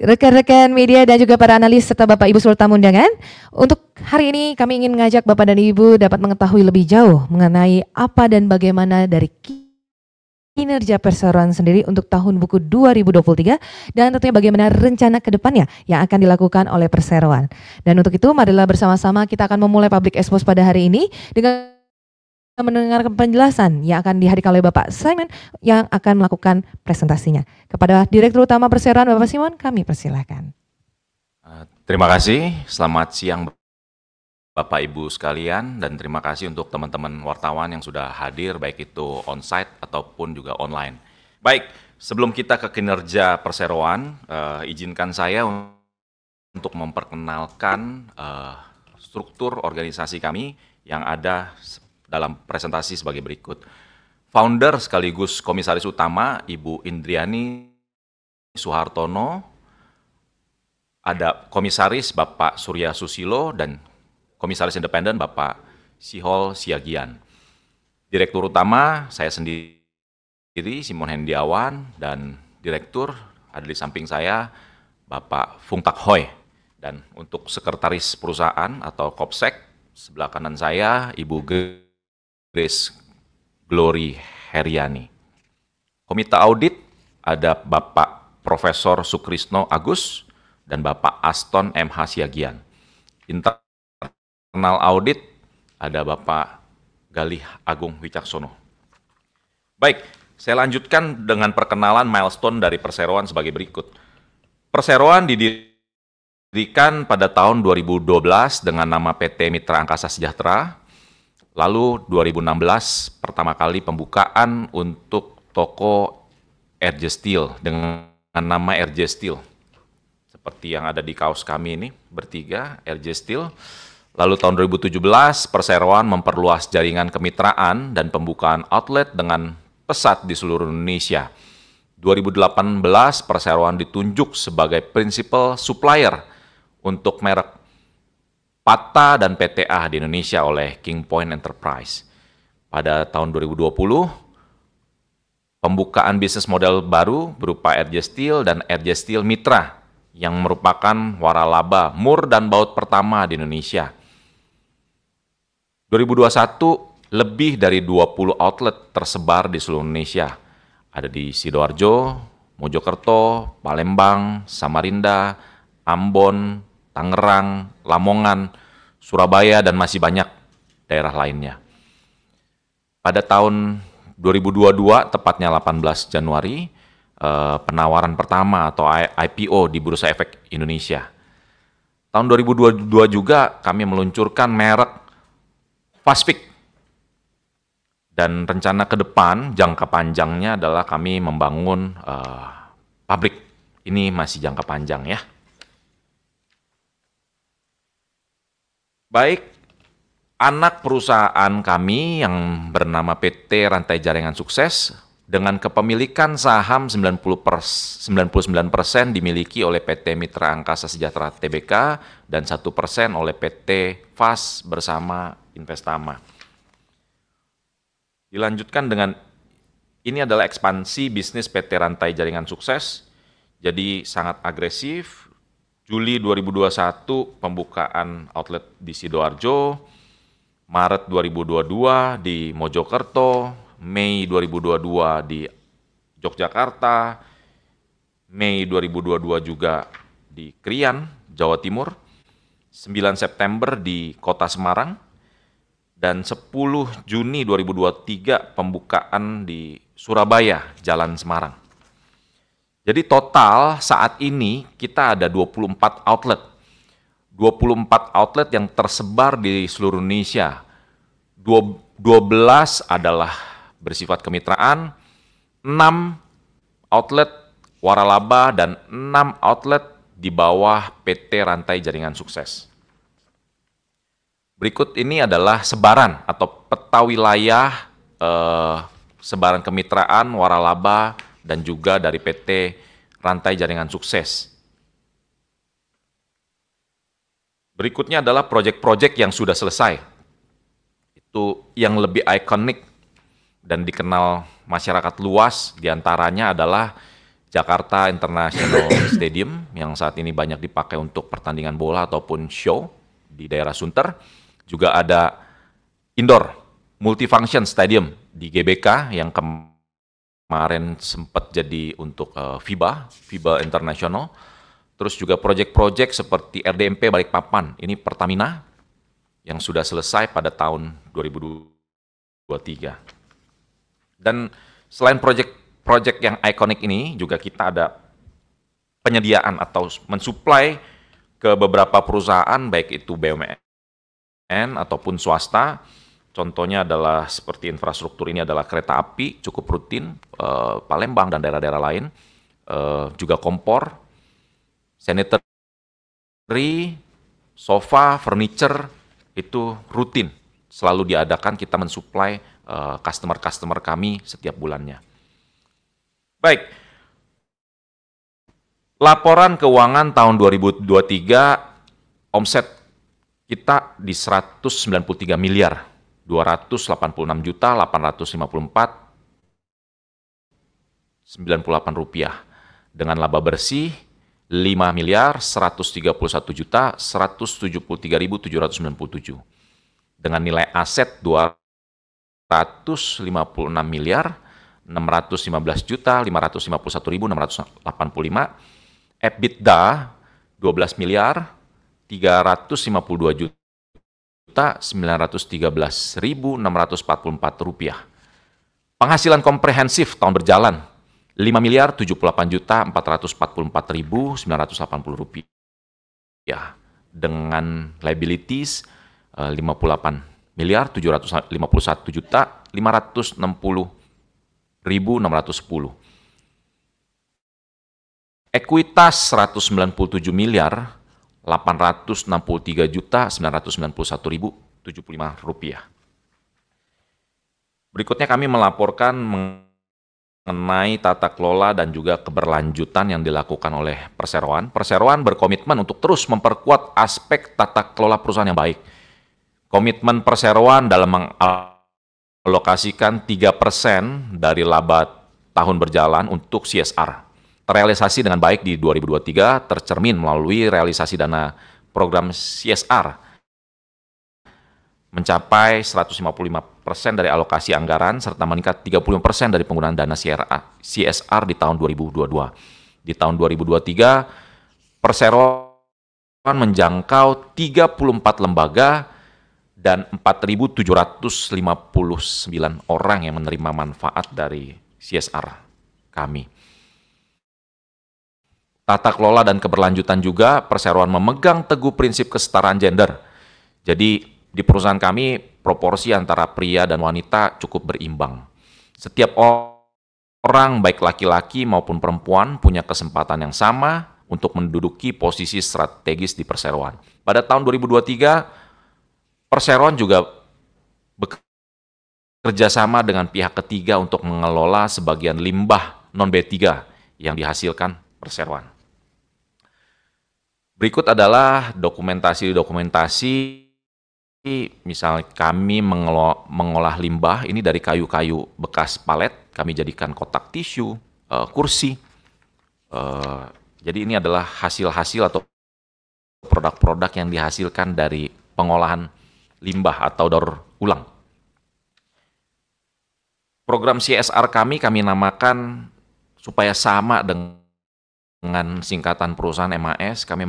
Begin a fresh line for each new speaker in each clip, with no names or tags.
rekan-rekan media dan juga para analis serta Bapak Ibu seluruh tamu undangan. Untuk hari ini kami ingin mengajak Bapak dan Ibu dapat mengetahui lebih jauh mengenai apa dan bagaimana dari kinerja perseroan sendiri untuk tahun buku 2023 dan tentunya bagaimana rencana ke depannya yang akan dilakukan oleh perseroan. Dan untuk itu marilah bersama-sama kita akan memulai public expose pada hari ini dengan mendengarkan penjelasan yang akan dihadirkan oleh Bapak Simon yang akan melakukan presentasinya. Kepada Direktur Utama Perseroan Bapak Simon, kami persilahkan.
Terima kasih, selamat siang Bapak Ibu sekalian, dan terima kasih untuk teman-teman wartawan yang sudah hadir baik itu on-site ataupun juga online. Baik, sebelum kita ke kinerja perseroan, izinkan saya untuk memperkenalkan struktur organisasi kami yang ada dalam presentasi sebagai berikut. Founder sekaligus Komisaris Utama Ibu Indriani Suhartono, ada Komisaris Bapak Surya Susilo, dan Komisaris Independen Bapak Sihol Siagian. Direktur Utama saya sendiri Simon Hendiawan, dan Direktur ada di samping saya Bapak Fung Tak Hoi. Dan untuk Sekretaris Perusahaan atau Kopsek, sebelah kanan saya Ibu Grace Glory Heriani. Komite Audit ada Bapak Profesor Sukrisno Agus dan Bapak Aston MH Siagian. Internal Audit ada Bapak Galih Agung Wicaksono. Baik, saya lanjutkan dengan perkenalan milestone dari perseroan sebagai berikut. Perseroan didirikan pada tahun 2012 dengan nama PT Mitra Angkasa Sejahtera. Lalu 2016 pertama kali pembukaan untuk toko RJ Steel dengan nama RJ Steel. Seperti yang ada di kaos kami ini, bertiga, RJ Steel. Lalu tahun 2017 perseroan memperluas jaringan kemitraan dan pembukaan outlet dengan pesat di seluruh Indonesia. 2018 perseroan ditunjuk sebagai principal supplier untuk merek PATA dan PTA di Indonesia oleh King Point Enterprise. Pada tahun 2020, pembukaan bisnis model baru berupa RJ Steel dan RJ Steel Mitra yang merupakan waralaba mur dan baut pertama di Indonesia. 2021, lebih dari 20 outlet tersebar di seluruh Indonesia. Ada di Sidoarjo, Mojokerto, Palembang, Samarinda, Ambon, Tangerang, Lamongan, Surabaya, dan masih banyak daerah lainnya. Pada tahun 2022, tepatnya 18 Januari, penawaran pertama atau IPO di Bursa Efek Indonesia. Tahun 2022 juga kami meluncurkan merek Fastpick. Dan rencana ke depan, jangka panjangnya adalah kami membangun pabrik. Ini masih jangka panjang ya. Baik, anak perusahaan kami yang bernama PT Rantai Jaringan Sukses dengan kepemilikan saham 99% dimiliki oleh PT Mitra Angkasa Sejahtera Tbk dan 1% oleh PT FAS bersama Investama. Dilanjutkan dengan ini adalah ekspansi bisnis PT Rantai Jaringan Sukses, jadi sangat agresif. Juli 2021 pembukaan outlet di Sidoarjo, Maret 2022 di Mojokerto, Mei 2022 di Yogyakarta, Mei 2022 juga di Krian, Jawa Timur, 9 September di Kota Semarang, dan 10 Juni 2023 pembukaan di Surabaya, Jalan Semarang. Jadi total saat ini kita ada 24 outlet. 24 outlet yang tersebar di seluruh Indonesia. 12 adalah bersifat kemitraan, 6 outlet waralaba, dan 6 outlet di bawah PT Rantai Jaringan Sukses. Berikut ini adalah sebaran atau peta wilayah sebaran kemitraan, waralaba, dan juga dari PT Rantai Jaringan Sukses. Berikutnya adalah proyek-proyek yang sudah selesai. Itu yang lebih ikonik dan dikenal masyarakat luas, diantaranya adalah Jakarta International Stadium yang saat ini banyak dipakai untuk pertandingan bola ataupun show di daerah Sunter. Juga ada indoor multifunction stadium di GBK yang kemarin sempat jadi untuk FIBA International. Terus juga proyek-proyek seperti RDMP Balikpapan, ini Pertamina yang sudah selesai pada tahun 2023. Dan selain proyek yang ikonik ini, juga kita ada penyediaan atau mensuplai ke beberapa perusahaan, baik itu BUMN ataupun swasta. Contohnya adalah seperti infrastruktur ini adalah kereta api, cukup rutin, Palembang dan daerah-daerah lain, juga kompor, sanitary, sofa, furniture, itu rutin, selalu diadakan, kita mensuplai customer-customer kami setiap bulannya. Baik, laporan keuangan tahun 2023, omset kita di 193 miliar, 286 juta, 854,98 rupiah. Dengan laba bersih, 5 miliar, 131 juta, 173.797. Dengan nilai aset 256 miliar, 615 juta, 551.685, EBITDA 12 miliar, 352 juta, 913.644 rupiah. Penghasilan komprehensif tahun berjalan 5 miliar, 78 juta, 444.980 rupiah. Dengan liabilities 58 miliar, 751 juta, 560.610. Ekuitas 197 miliar, 863 juta, 991.075 rupiah. Berikutnya kami melaporkan mengenai tata kelola dan juga keberlanjutan yang dilakukan oleh perseroan. Perseroan berkomitmen untuk terus memperkuat aspek tata kelola perusahaan yang baik. Komitmen perseroan dalam alokasikan 3% dari laba tahun berjalan untuk CSR. Terrealisasi dengan baik di 2023, tercermin melalui realisasi dana program CSR mencapai 155% dari alokasi anggaran, serta meningkat 35% dari penggunaan dana CSR di tahun 2022. Di tahun 2023, perseroan menjangkau 34 lembaga dan 4.759 orang yang menerima manfaat dari CSR kami. Tata kelola dan keberlanjutan juga, perseroan memegang teguh prinsip kesetaraan gender. Jadi di perusahaan kami, proporsi antara pria dan wanita cukup berimbang. Setiap orang, baik laki-laki maupun perempuan, punya kesempatan yang sama untuk menduduki posisi strategis di perseroan. Pada tahun 2023, perseroan juga bekerja sama dengan pihak ketiga untuk mengelola sebagian limbah non-B3 yang dihasilkan perseroan. Berikut adalah dokumentasi, misalnya kami mengolah limbah ini dari kayu-kayu bekas palet, kami jadikan kotak tisu, kursi. Jadi ini adalah hasil-hasil atau produk-produk yang dihasilkan dari pengolahan limbah atau daur ulang. Program CSR kami namakan supaya sama dengan singkatan perusahaan MAS, kami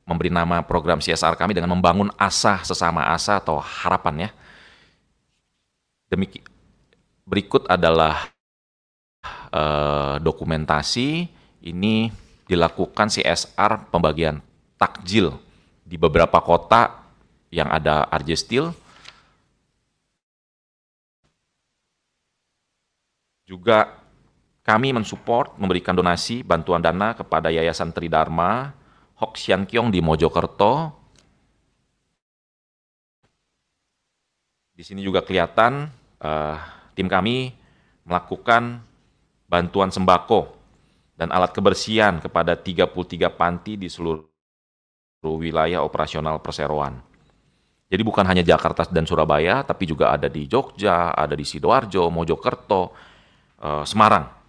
memberi nama program CSR kami dengan membangun asa sesama asa atau harapan ya. Berikut adalah dokumentasi, ini dilakukan CSR pembagian takjil di beberapa kota yang ada RJ Steel. Juga kami mensupport, memberikan donasi, bantuan dana kepada Yayasan Tridharma, Hok Sian Kiong di Mojokerto. Di sini juga kelihatan tim kami melakukan bantuan sembako dan alat kebersihan kepada 33 panti di seluruh wilayah operasional perseroan. Jadi bukan hanya Jakarta dan Surabaya, tapi juga ada di Jogja, ada di Sidoarjo, Mojokerto, Semarang.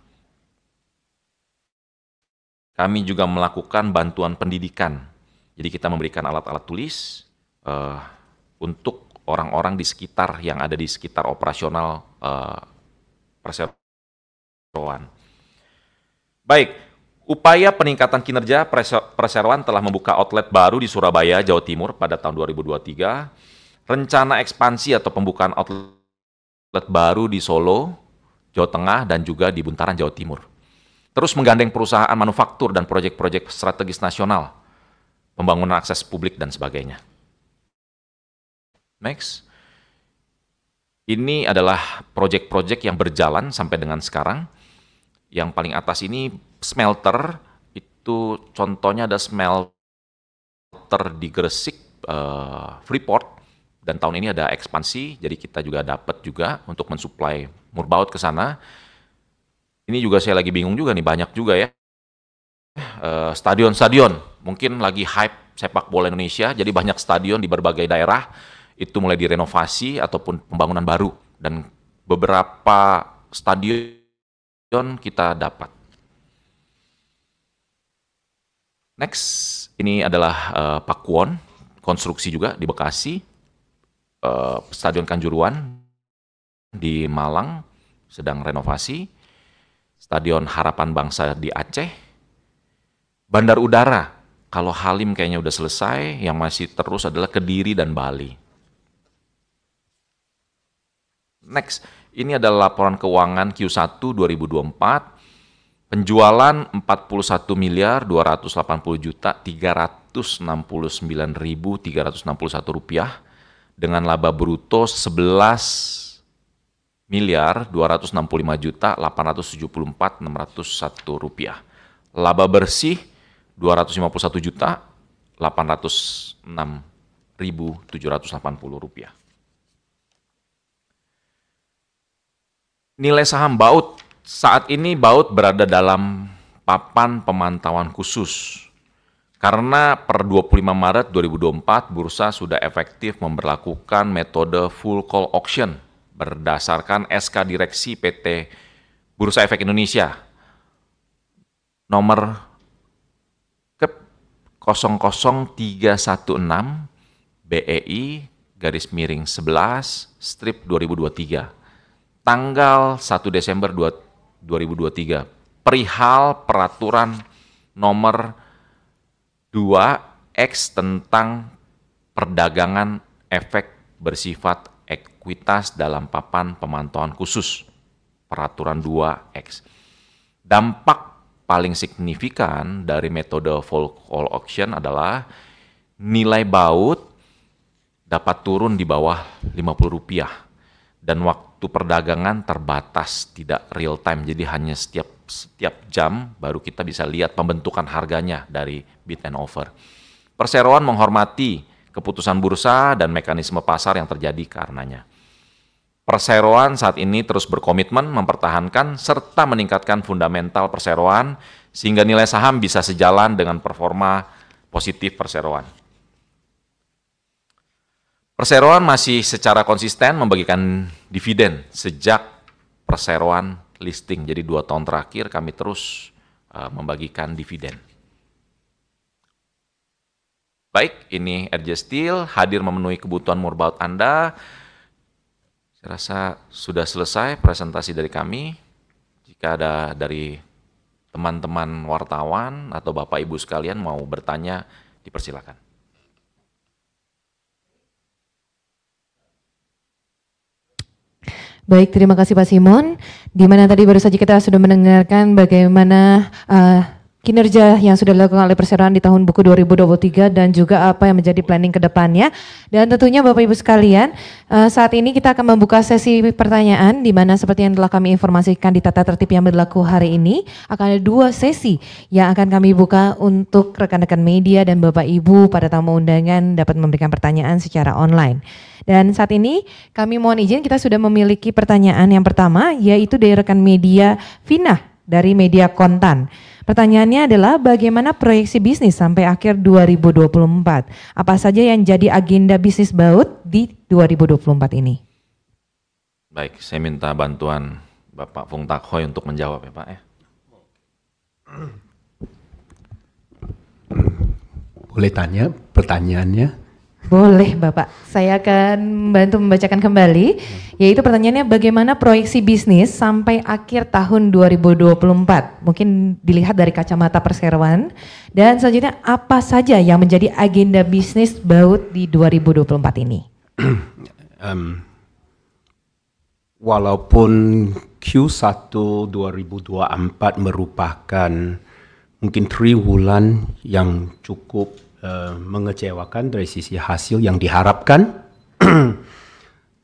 Kami juga melakukan bantuan pendidikan. Jadi kita memberikan alat-alat tulis untuk orang-orang di sekitar yang ada di sekitar operasional perseroan. Baik, upaya peningkatan kinerja perseroan telah membuka outlet baru di Surabaya, Jawa Timur pada tahun 2023. Rencana ekspansi atau pembukaan outlet baru di Solo, Jawa Tengah, dan juga di Buntaran, Jawa Timur. Terus menggandeng perusahaan manufaktur dan proyek-proyek strategis nasional, pembangunan akses publik, dan sebagainya. Next. Ini adalah proyek-proyek yang berjalan sampai dengan sekarang. Yang paling atas ini smelter, itu contohnya ada smelter di Gresik, Freeport, dan tahun ini ada ekspansi, jadi kita juga dapat juga untuk mensuplai murbaut ke sana. Ini juga saya lagi bingung juga nih, banyak juga ya stadion-stadion, mungkin lagi hype sepak bola Indonesia, jadi banyak stadion di berbagai daerah, itu mulai direnovasi ataupun pembangunan baru, dan beberapa stadion kita dapat. Next, ini adalah Pakuwon, konstruksi juga di Bekasi, Stadion Kanjuruhan di Malang sedang renovasi, Stadion Harapan Bangsa di Aceh, Bandar Udara, kalau Halim kayaknya udah selesai, yang masih terus adalah Kediri dan Bali. Next, ini adalah laporan keuangan Q1 2024, penjualan 41.280.369.361 rupiah, dengan laba bruto 11.265.874.601 rupiah. Laba bersih 251.806.780 rupiah. Nilai saham BAUT, saat ini BAUT berada dalam papan pemantauan khusus. Karena per 25 Maret 2024, Bursa sudah efektif memberlakukan metode full call auction berdasarkan SK Direksi PT Bursa Efek Indonesia nomor 00316 BEI /11/2023. Tanggal 1 Desember 2023, perihal peraturan nomor 2X tentang perdagangan efek bersifat ekuitas dalam papan pemantauan khusus, peraturan 2X. Dampak paling signifikan dari metode full call auction adalah nilai BAUT dapat turun di bawah Rp50 dan waktu perdagangan terbatas, tidak real time, jadi hanya setiap jam baru kita bisa lihat pembentukan harganya dari bid and offer. Perseroan menghormati keputusan bursa dan mekanisme pasar yang terjadi karenanya. Perseroan saat ini terus berkomitmen mempertahankan serta meningkatkan fundamental perseroan sehingga nilai saham bisa sejalan dengan performa positif perseroan. Perseroan masih secara konsisten membagikan dividen sejak perseroan listing. Jadi 2 tahun terakhir kami terus membagikan dividen. Baik, ini RJ Steel hadir memenuhi kebutuhan murbaut Anda. Saya rasa sudah selesai presentasi dari kami. Jika ada dari teman-teman wartawan atau Bapak Ibu sekalian mau bertanya, dipersilakan.
Baik, terima kasih Pak Simon. Di mana tadi baru saja kita sudah mendengarkan bagaimana kinerja yang sudah dilakukan oleh perseroan di tahun buku 2023 dan juga apa yang menjadi planning ke depannya. Dan tentunya Bapak Ibu sekalian, saat ini kita akan membuka sesi pertanyaan di mana seperti yang telah kami informasikan di tata tertib yang berlaku hari ini, akan ada 2 sesi yang akan kami buka untuk rekan-rekan media dan Bapak Ibu pada tamu undangan dapat memberikan pertanyaan secara online. Dan saat ini kami mohon izin, kita sudah memiliki pertanyaan yang pertama, yaitu dari rekan media Vina dari Media Kontan. Pertanyaannya adalah bagaimana proyeksi bisnis sampai akhir 2024? Apa saja yang jadi agenda bisnis BAUT di 2024 ini?
Baik, saya minta bantuan Bapak Fung Tak Hoi untuk menjawab ya Pak ya.
Boleh tanya pertanyaannya?
Boleh Bapak, saya akan membantu membacakan kembali, yaitu pertanyaannya bagaimana proyeksi bisnis sampai akhir tahun 2024? Mungkin dilihat dari kacamata perseroan, dan selanjutnya apa saja yang menjadi agenda bisnis BAUT di 2024 ini?
Walaupun Q1 2024 merupakan mungkin triwulan yang cukup mengecewakan dari sisi hasil yang diharapkan,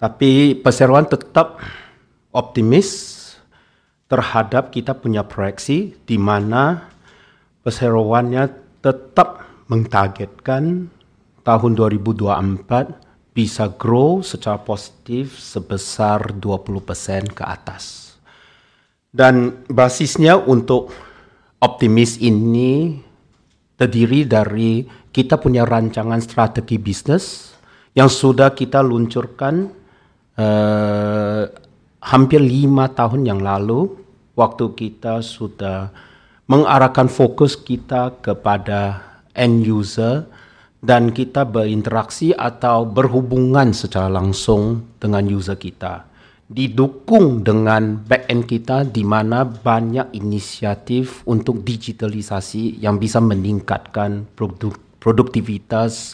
tapi perseroan tetap optimis terhadap kita punya proyeksi di mana perseroannya tetap mentargetkan tahun 2024 bisa grow secara positif sebesar 20% ke atas. Dan basisnya untuk optimis ini terdiri dari kita punya rancangan strategi bisnis yang sudah kita luncurkan hampir 5 tahun yang lalu, waktu kita sudah mengarahkan fokus kita kepada end user dan kita berinteraksi atau berhubungan secara langsung dengan user kita. Didukung dengan back-end kita di mana banyak inisiatif untuk digitalisasi yang bisa meningkatkan produktivitas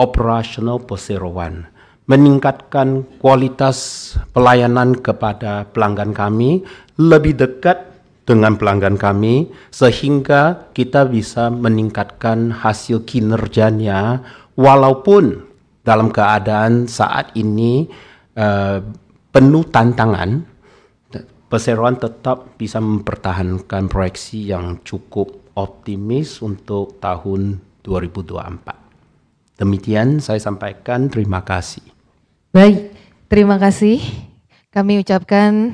operasional perseroan, meningkatkan kualitas pelayanan kepada pelanggan kami, lebih dekat dengan pelanggan kami, sehingga kita bisa meningkatkan hasil kinerjanya walaupun dalam keadaan saat ini penuh tantangan, perseroan tetap bisa mempertahankan proyeksi yang cukup optimis untuk tahun 2024. Demikian saya sampaikan, terima kasih.
Baik, terima kasih. Kami ucapkan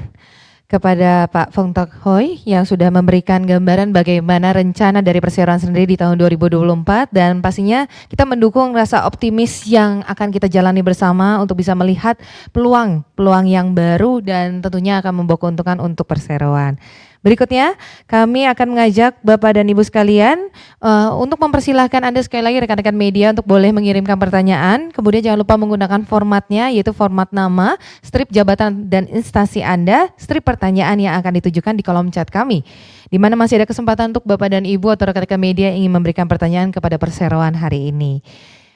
kepada Pak Fong Tak Hoi yang sudah memberikan gambaran bagaimana rencana dari perseroan sendiri di tahun 2024, dan pastinya kita mendukung rasa optimis yang akan kita jalani bersama untuk bisa melihat peluang yang baru dan tentunya akan membawa keuntungan untuk perseroan. Berikutnya kami akan mengajak Bapak dan Ibu sekalian untuk mempersilahkan Anda sekali lagi rekan-rekan media untuk boleh mengirimkan pertanyaan. Kemudian jangan lupa menggunakan formatnya, yaitu format nama, strip jabatan dan instansi Anda, strip pertanyaan yang akan ditujukan di kolom chat kami, di mana masih ada kesempatan untuk Bapak dan Ibu atau rekan-rekan media yang ingin memberikan pertanyaan kepada perseroan hari ini.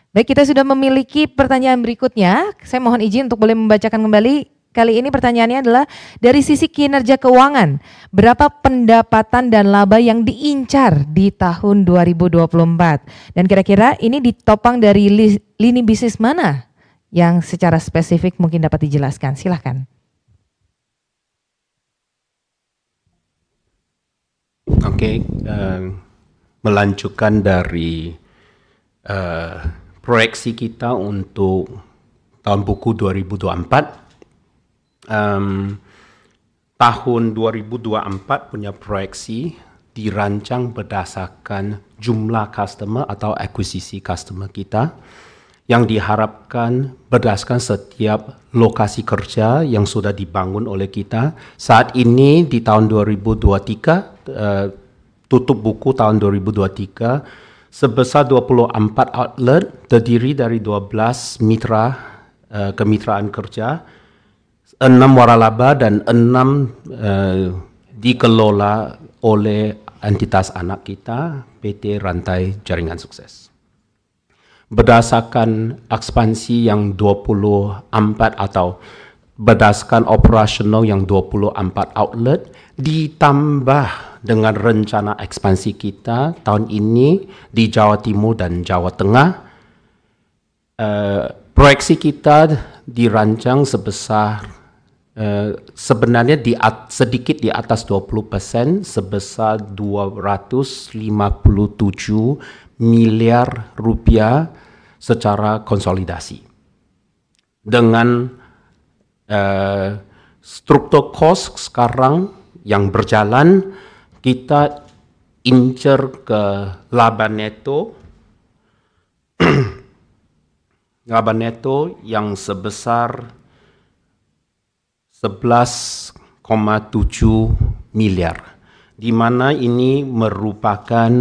Baik, kita sudah memiliki pertanyaan berikutnya. Saya mohon izin untuk boleh membacakan kembali. Kali ini pertanyaannya adalah dari sisi kinerja keuangan, berapa pendapatan dan laba yang diincar di tahun 2024? Dan kira-kira ini ditopang dari lini bisnis mana yang secara spesifik mungkin dapat dijelaskan? Silahkan.
Oke, melanjutkan dari proyeksi kita untuk tahun buku 2024. Tahun 2024 punya proyeksi dirancang berdasarkan jumlah customer atau akuisisi customer kita yang diharapkan berdasarkan setiap lokasi kerja yang sudah dibangun oleh kita. Saat ini di tahun 2023, tutup buku tahun 2023, sebesar 24 outlet terdiri dari 12 mitra kemitraan kerja, 6 waralaba dan 6 dikelola oleh entitas anak kita, PT Rantai Jaringan Sukses. Berdasarkan ekspansi yang 24 atau berdasarkan operasional yang 24 outlet, ditambah dengan rencana ekspansi kita tahun ini di Jawa Timur dan Jawa Tengah, proyeksi kita dirancang sebesar sebenarnya sedikit di atas 20%, sebesar 257 miliar rupiah secara konsolidasi. Dengan struktur cost sekarang yang berjalan, kita incer ke laba neto laba neto yang sebesar 11,7 miliar, di mana ini merupakan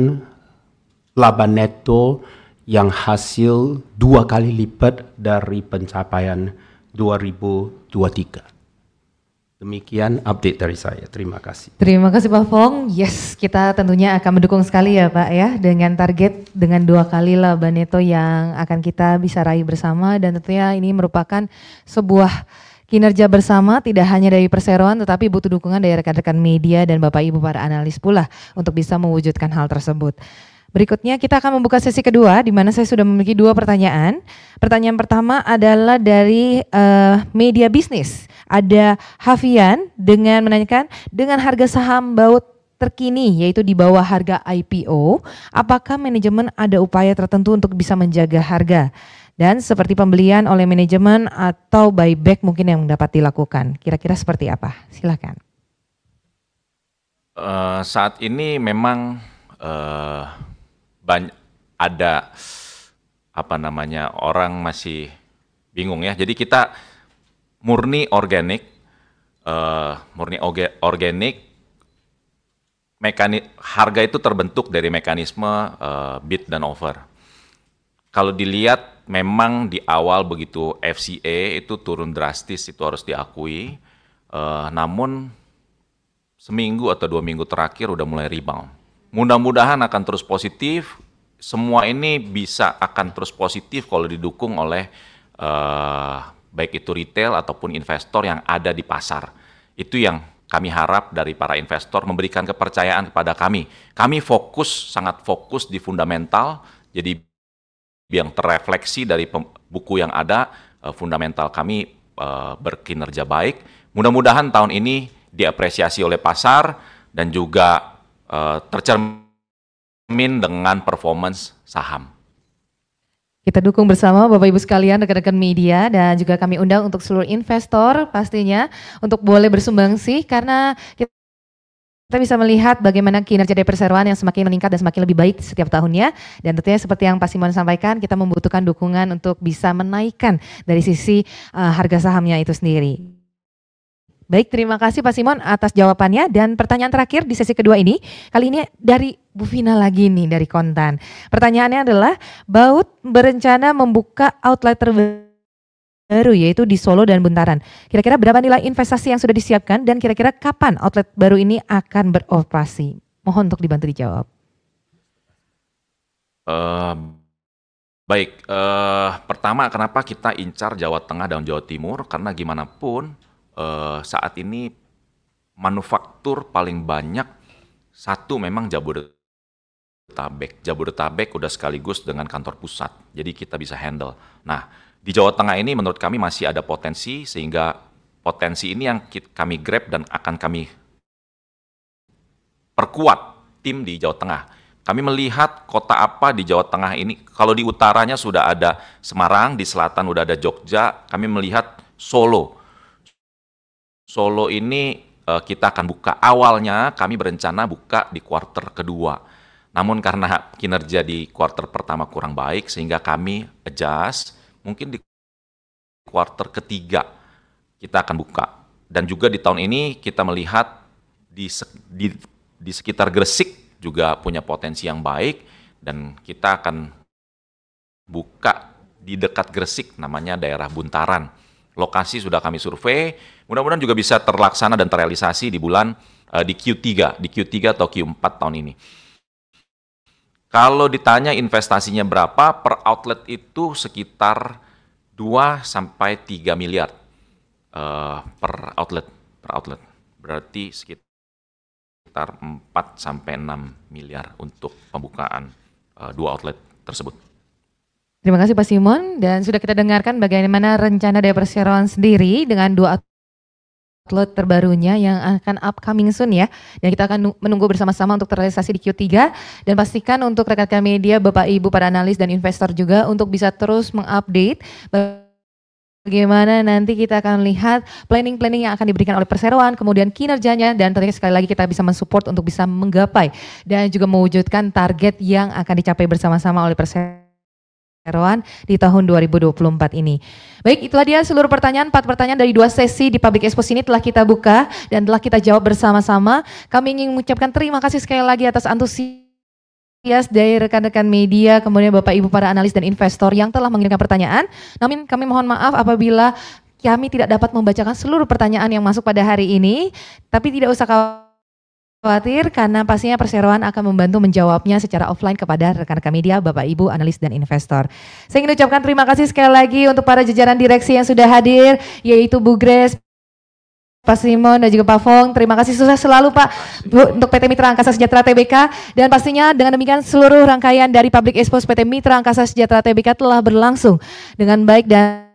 laba neto yang hasil 2 kali lipat dari pencapaian 2023. Demikian update dari saya. Terima kasih.
Terima kasih Pak Fong. Yes, kita tentunya akan mendukung sekali ya Pak ya, dengan target dengan 2 kali laba neto yang akan kita bisa raih bersama, dan tentunya ini merupakan sebuah kinerja bersama tidak hanya dari perseroan tetapi butuh dukungan dari rekan-rekan media dan Bapak Ibu para analis pula untuk bisa mewujudkan hal tersebut. Berikutnya kita akan membuka sesi kedua di mana saya sudah memiliki 2 pertanyaan. Pertanyaan pertama adalah dari media bisnis. Ada Hafian dengan menanyakan, dengan harga saham BAUT terkini yaitu di bawah harga IPO, apakah manajemen ada upaya tertentu untuk bisa menjaga harga? Dan seperti pembelian oleh manajemen atau buyback mungkin yang dapat dilakukan. Kira-kira seperti apa? Silakan.
Saat ini memang ada orang masih bingung ya. Jadi kita murni organik, harga itu terbentuk dari mekanisme bid dan offer. Kalau dilihat memang di awal begitu FCA itu turun drastis, itu harus diakui. Namun seminggu atau 2 minggu terakhir udah mulai rebound. Mudah-mudahan akan terus positif. Semua ini akan terus positif kalau didukung oleh baik itu retail ataupun investor yang ada di pasar. Itu yang kami harap dari para investor, memberikan kepercayaan kepada kami. Kami sangat fokus di fundamental, jadi yang terrefleksi dari buku yang ada, fundamental kami berkinerja baik. Mudah-mudahan tahun ini diapresiasi oleh pasar dan juga tercermin dengan performance saham.
Kita dukung bersama Bapak Ibu sekalian, rekan-rekan media, dan juga kami undang untuk seluruh investor pastinya untuk boleh bersumbangsi, karena kita bisa melihat bagaimana kinerja dari perseroan yang semakin meningkat dan semakin lebih baik setiap tahunnya. Dan tentunya seperti yang Pak Simon sampaikan, kita membutuhkan dukungan untuk bisa menaikkan dari sisi harga sahamnya itu sendiri. Baik, terima kasih Pak Simon atas jawabannya. Dan pertanyaan terakhir di sesi kedua ini, kali ini dari Bu Vina lagi nih, dari Kontan. Pertanyaannya adalah, BAUT berencana membuka outlet terbaru yaitu di Solo dan Buntaran. Kira-kira berapa nilai investasi yang sudah disiapkan dan kira-kira kapan outlet baru ini akan beroperasi? Mohon untuk dibantu dijawab.
Baik, pertama kenapa kita incar Jawa Tengah dan Jawa Timur? Karena gimana pun saat ini manufaktur paling banyak satu memang Jabodetabek. Jabodetabek udah sekaligus dengan kantor pusat, jadi kita bisa handle. Nah, di Jawa Tengah ini menurut kami masih ada potensi, sehingga potensi ini yang kami grab dan akan kami perkuat tim di Jawa Tengah. Kami melihat kota apa di Jawa Tengah ini, kalau di utaranya sudah ada Semarang, di selatan udah ada Jogja, kami melihat Solo. Solo ini kita akan buka, awalnya kami berencana buka di kuarter kedua. Namun karena kinerja di kuarter pertama kurang baik, sehingga kami adjust, mungkin di kuarter ketiga kita akan buka. Dan juga di tahun ini kita melihat di sekitar Gresik juga punya potensi yang baik, dan kita akan buka di dekat Gresik, namanya daerah Buntaran. Lokasi sudah kami survei, mudah-mudahan juga bisa terlaksana dan terrealisasi di Q3 atau Q4 tahun ini. Kalau ditanya investasinya berapa, per outlet itu sekitar 2-3 miliar per outlet. Berarti sekitar 4-6 miliar untuk pembukaan 2 outlet tersebut.
Terima kasih Pak Simon, dan sudah kita dengarkan bagaimana rencana dari perseroan sendiri dengan 2 outlet terbarunya yang akan upcoming soon ya. Dan kita akan menunggu bersama-sama untuk terrealisasi di Q3, dan pastikan untuk rekan-rekan media, Bapak Ibu para analis dan investor juga untuk bisa terus mengupdate bagaimana nanti kita akan lihat planning-planning yang akan diberikan oleh perseroan, kemudian kinerjanya, dan tentunya sekali lagi kita bisa mensupport untuk bisa menggapai dan juga mewujudkan target yang akan dicapai bersama-sama oleh perseroan di tahun 2024 ini. Baik, itulah dia seluruh pertanyaan, 4 pertanyaan dari 2 sesi di Public Expose ini telah kita buka dan telah kita jawab bersama-sama. Kami ingin mengucapkan terima kasih sekali lagi atas antusiasme dari rekan-rekan media, kemudian Bapak Ibu para analis dan investor yang telah mengirimkan pertanyaan. Namun kami mohon maaf apabila kami tidak dapat membacakan seluruh pertanyaan yang masuk pada hari ini, tapi tidak usah khawatir karena pastinya Perseroan akan membantu menjawabnya secara offline kepada rekan-rekan media, Bapak Ibu analis dan investor. Saya ingin ucapkan terima kasih sekali lagi untuk para jajaran direksi yang sudah hadir, yaitu Bu Grace, Pak Simon dan juga Pak Fong. Terima kasih sukses selalu Pak untuk PT Mitra Angkasa Sejahtera Tbk, dan pastinya dengan demikian seluruh rangkaian dari Public Expose PT Mitra Angkasa Sejahtera Tbk telah berlangsung dengan baik dan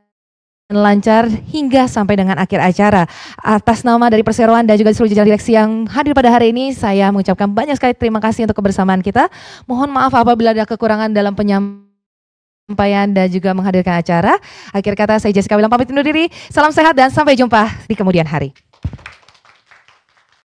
lancar hingga sampai dengan akhir acara. Atas nama dari Perseroan dan juga seluruh jajaran direksi yang hadir pada hari ini, saya mengucapkan banyak sekali terima kasih untuk kebersamaan kita. Mohon maaf apabila ada kekurangan dalam penyampaian dan juga menghadirkan acara. Akhir kata saya Jessica Wilam pamit undur diri. Salam sehat dan sampai jumpa di kemudian hari.